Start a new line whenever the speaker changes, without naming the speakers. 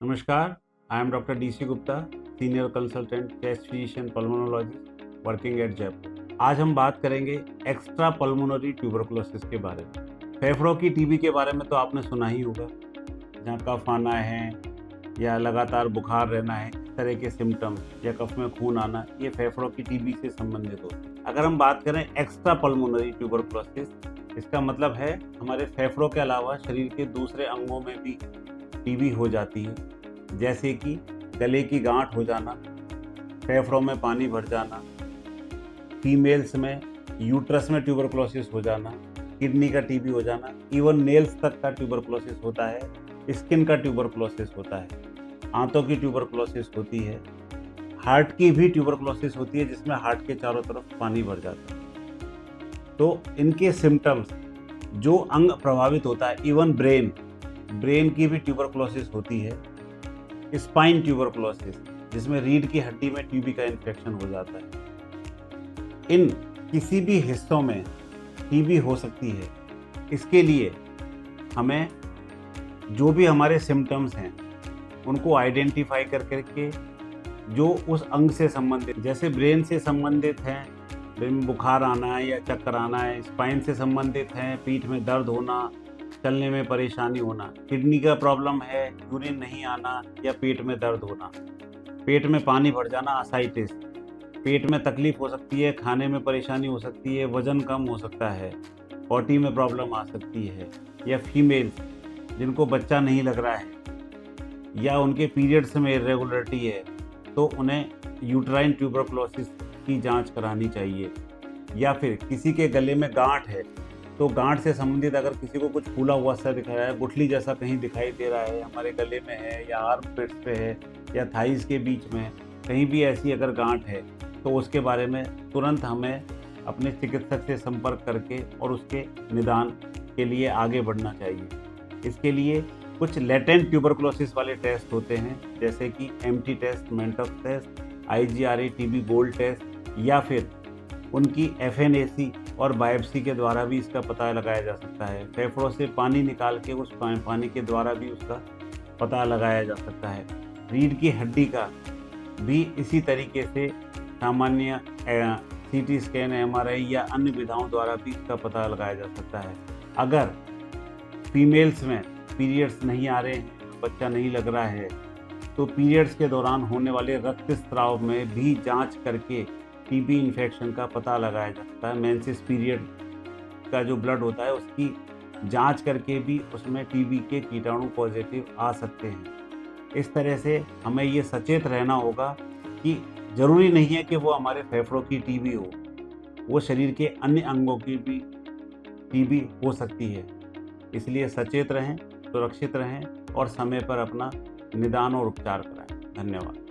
नमस्कार, I am doctor D C Gupta, senior consultant chest physician pulmonologist working at Jaipur. आज हम बात करेंगे एक्स्ट्रा पल्मोनरी ट्यूबरकुलोसिस के बारे में। फेफड़ों की टीबी के बारे में तो आपने सुना ही होगा, जहाँ कफ आना है या लगातार बुखार रहना है, इस तरह के सिम्टम्स या कफ में खून आना, ये फेफड़ों की टीबी से संबंधित होते हैं। अगर हम बात करें एक्स्ट्रा पल्मोनरी ट्यूबरकुलोसिस, इसका मतलब है हमारे फेफड़ों के अलावा शरीर के दूसरे अंगों में भी टीबी हो जाती है, जैसे कि गले की गांठ हो जाना, फेफड़ों में पानी भर जाना, फीमेल्स में यूट्रस में ट्यूबरकुलोसिस हो जाना, किडनी का टीबी हो जाना, इवन नेल्स तक का ट्यूबरकुलोसिस होता है, स्किन का ट्यूबरकुलोसिस होता है, आंतों की ट्यूबरकुलोसिस होती है, हार्ट की भी ट्यूबरकुलोसिस होती है जिसमें हार्ट के चारों तरफ पानी भर जाता है। तो इनके सिम्टम्स, जो अंग प्रभावित होता है, इवन ब्रेन की भी ट्यूबरकुलोसिस होती है, स्पाइन ट्यूबरकुलोसिस जिसमें रीढ़ की हड्डी में टीबी का इन्फेक्शन हो जाता है। इन किसी भी हिस्सों में टीबी हो सकती है। इसके लिए हमें जो भी हमारे सिम्टम्स हैं उनको आइडेंटिफाई करके जो उस अंग से संबंधित, जैसे ब्रेन से संबंधित हैं, ब्रेन में बुखार आना है या चक्कर आना है, स्पाइन से संबंधित हैं, पीठ में दर्द होना, चलने में परेशानी होना, किडनी का प्रॉब्लम है, यूरिन नहीं आना या पेट में दर्द होना, पेट में पानी भर जाना, असाइटिस, पेट में तकलीफ हो सकती है, खाने में परेशानी हो सकती है, वजन कम हो सकता है, पॉटी में प्रॉब्लम आ सकती है, या फीमेल्स जिनको बच्चा नहीं लग रहा है या उनके पीरियड्स में इरेगुलरिटी है, तो उन्हें यूट्राइन ट्यूबरकुलोसिस की जांच करानी चाहिए। या फिर किसी के गले में गांठ है, तो गांठ से संबंधित अगर किसी को कुछ फूला हुआ सा दिख रहा है, गुठली जैसा कहीं दिखाई दे रहा है, हमारे गले में है या आर्म पिट्स पे है या थाइस के बीच में कहीं भी ऐसी अगर गांठ है, तो उसके बारे में तुरंत हमें अपने चिकित्सक से संपर्क करके और उसके निदान के लिए आगे बढ़ना चाहिए। इसके लिए कुछ लेटेंट ट्यूबरकुलोसिस वाले टेस्ट होते हैं, जैसे कि MT test, Mantoux test, IGRA TB gold test, या फिर उनकी FNAC और बायोप्सी के द्वारा भी इसका पता लगाया जा सकता है। फेफड़ों से पानी निकाल के उस पानी के द्वारा भी उसका पता लगाया जा सकता है। रीढ़ की हड्डी का भी इसी तरीके से सामान्य CT स्कैन, MRI या अन्य विधाओं द्वारा भी इसका पता लगाया जा सकता है। अगर फीमेल्स में पीरियड्स नहीं आ रहे हैं, बच्चा नहीं लग रहा है, तो पीरियड्स के दौरान होने वाले रक्तस्राव में भी जांच करके टीबी इन्फेक्शन का पता लगाया जा सकता है। मेंसेस पीरियड का जो ब्लड होता है उसकी जांच करके भी उसमें टीबी के कीटाणु पॉजिटिव आ सकते हैं। इस तरह से हमें ये सचेत रहना होगा कि ज़रूरी नहीं है कि वो हमारे फेफड़ों की टीबी हो, वो शरीर के अन्य अंगों की भी टीबी हो सकती है। इसलिए सचेत रहें, सुरक्षित रहें और समय पर अपना निदान और उपचार कराएं। धन्यवाद।